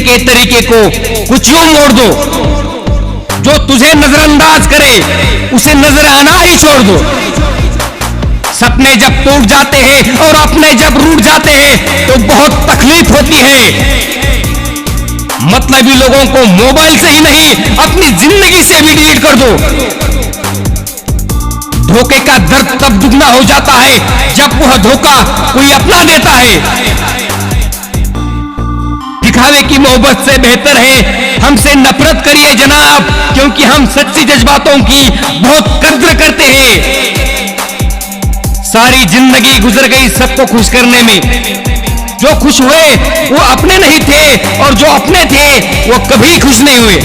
के तरीके को कुछ यूं मोड़ दो, जो तुझे नजरअंदाज करे उसे नजर आना ही छोड़ दो। सपने जब टूट जाते हैं और अपने जब रूठ जाते हैं तो बहुत तकलीफ होती है। मतलबी लोगों को मोबाइल से ही नहीं अपनी जिंदगी से भी डिलीट कर दो। धोखे का दर्द तब दुगना हो जाता है जब वह धोखा कोई अपना देता है। दिखावे की मोहब्बत से बेहतर है हमसे नफरत करिए जनाब, क्योंकि हम सच्ची जज्बातों की बहुत कद्र करते हैं। सारी जिंदगी गुजर गई सबको खुश करने में, जो खुश हुए वो अपने नहीं थे और जो अपने थे वो कभी खुश नहीं हुए।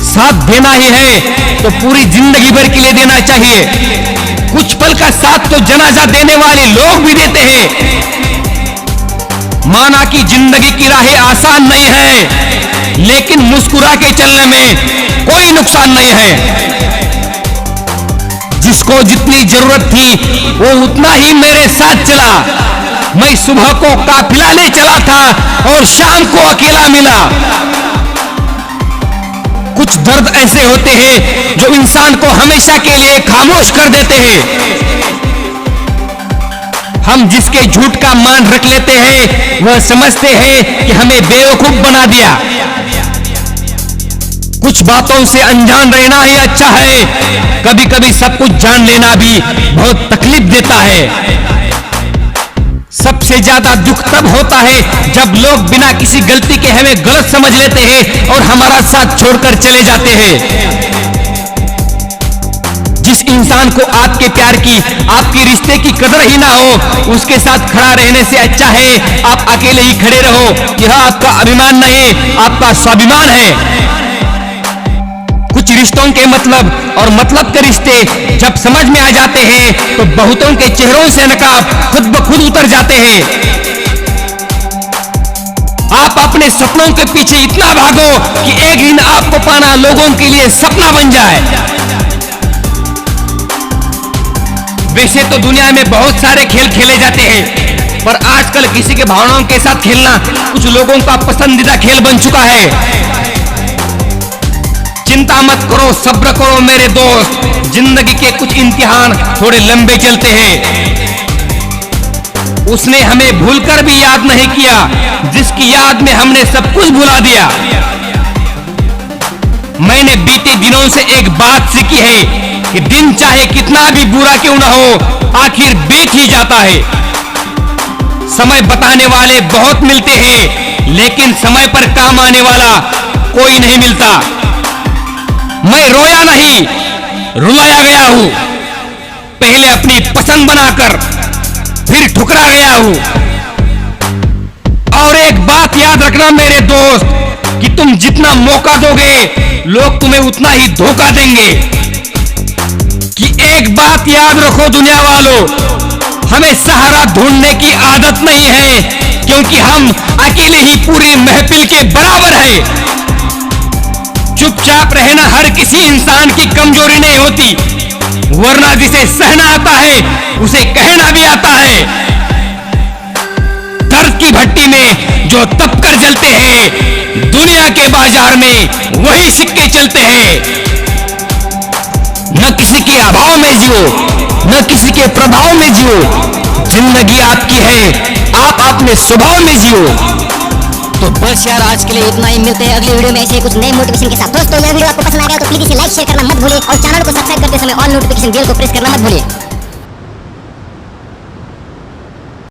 साथ देना ही है तो पूरी जिंदगी भर के लिए देना चाहिए। कुछ पल का साथ तो जनाजा देने वाले लोग भी देते हैं। माना कि जिंदगी की राहें आसान नहीं है, लेकिन मुस्कुरा के चलने में कोई नुकसान नहीं है। जिसको जितनी जरूरत थी वो उतना ही मेरे साथ चला। मैं सुबह को काफिला ले चला था और शाम को अकेला मिला। कुछ दर्द ऐसे होते हैं जो इंसान को हमेशा के लिए खामोश कर देते हैं। हम जिसके झूठ का मान रख लेते हैं वह समझते हैं कि हमें बेवकूफ बना दिया। कुछ बातों से अनजान रहना ही अच्छा है। कभी कभी सब कुछ जान लेना भी बहुत तकलीफ देता है। सबसे ज्यादा दुख तब होता है जब लोग बिना किसी गलती के हमें गलत समझ लेते हैं और हमारा साथ छोड़कर चले जाते हैं। जिस इंसान को आपके प्यार की, आपके रिश्ते की कदर ही ना हो, उसके साथ खड़ा रहने से अच्छा है आप अकेले ही खड़े रहो। यह आपका अभिमान नहीं, आपका स्वाभिमान है। कुछ रिश्तों के मतलब और मतलब के रिश्ते जब समझ में आ जाते हैं तो बहुतों के चेहरों से नकाब खुद ब खुद उतर जाते हैं। आप अपने सपनों के पीछे इतना भागो कि एक दिन आपको पाना लोगों के लिए सपना बन जाए। वैसे तो दुनिया में बहुत सारे खेल खेले जाते हैं, पर आजकल किसी के भावनाओं के साथ खेलना कुछ लोगों का पसंदीदा खेल बन चुका है। चिंता मत करो, सब्र करो मेरे दोस्त, जिंदगी के कुछ इम्तिहान थोड़े लंबे चलते हैं। उसने हमें भूलकर भी याद नहीं किया, जिसकी याद में हमने सब कुछ भुला दिया। मैंने बीते दिनों से एक बात सीखी है कि दिन चाहे कितना भी बुरा क्यों ना हो, आखिर बीत ही जाता है। समय बताने वाले बहुत मिलते हैं, लेकिन समय पर काम आने वाला कोई नहीं मिलता। मैं रोया नहीं, रुलाया गया हूं। पहले अपनी पसंद बनाकर फिर ठुकरा गया हूं। और एक बात याद रखना मेरे दोस्त कि तुम जितना मौका दोगे लोग तुम्हें उतना ही धोखा देंगे। कि एक बात याद रखो दुनिया वालों, हमें सहारा ढूंढने की आदत नहीं है, क्योंकि हम अकेले ही पूरी महफिल के बराबर है। चुपचाप रहना हर किसी इंसान की कमजोरी नहीं होती, वरना जिसे सहना आता है उसे कहना भी आता है। दर्द की भट्टी में जो तप कर जलते हैं, दुनिया के बाजार में वही सिक्के चलते हैं। न किसी के अभाव में जियो, न किसी के प्रभाव में जियो। जिंदगी आपकी है, आप अपने स्वभाव में जियो। तो बस यार आज के लिए इतना ही। मिलते हैं अगली वीडियो में ऐसे कुछ नए मोटिवेशन के साथ। दोस्तों यह वीडियो आपको पसंद आ गया तो प्लीज इसे लाइक शेयर करना मत भूलिए और चैनल को सब्सक्राइब करते समय ऑल नोटिफिकेशन बेल को प्रेस करना मत भूलिए।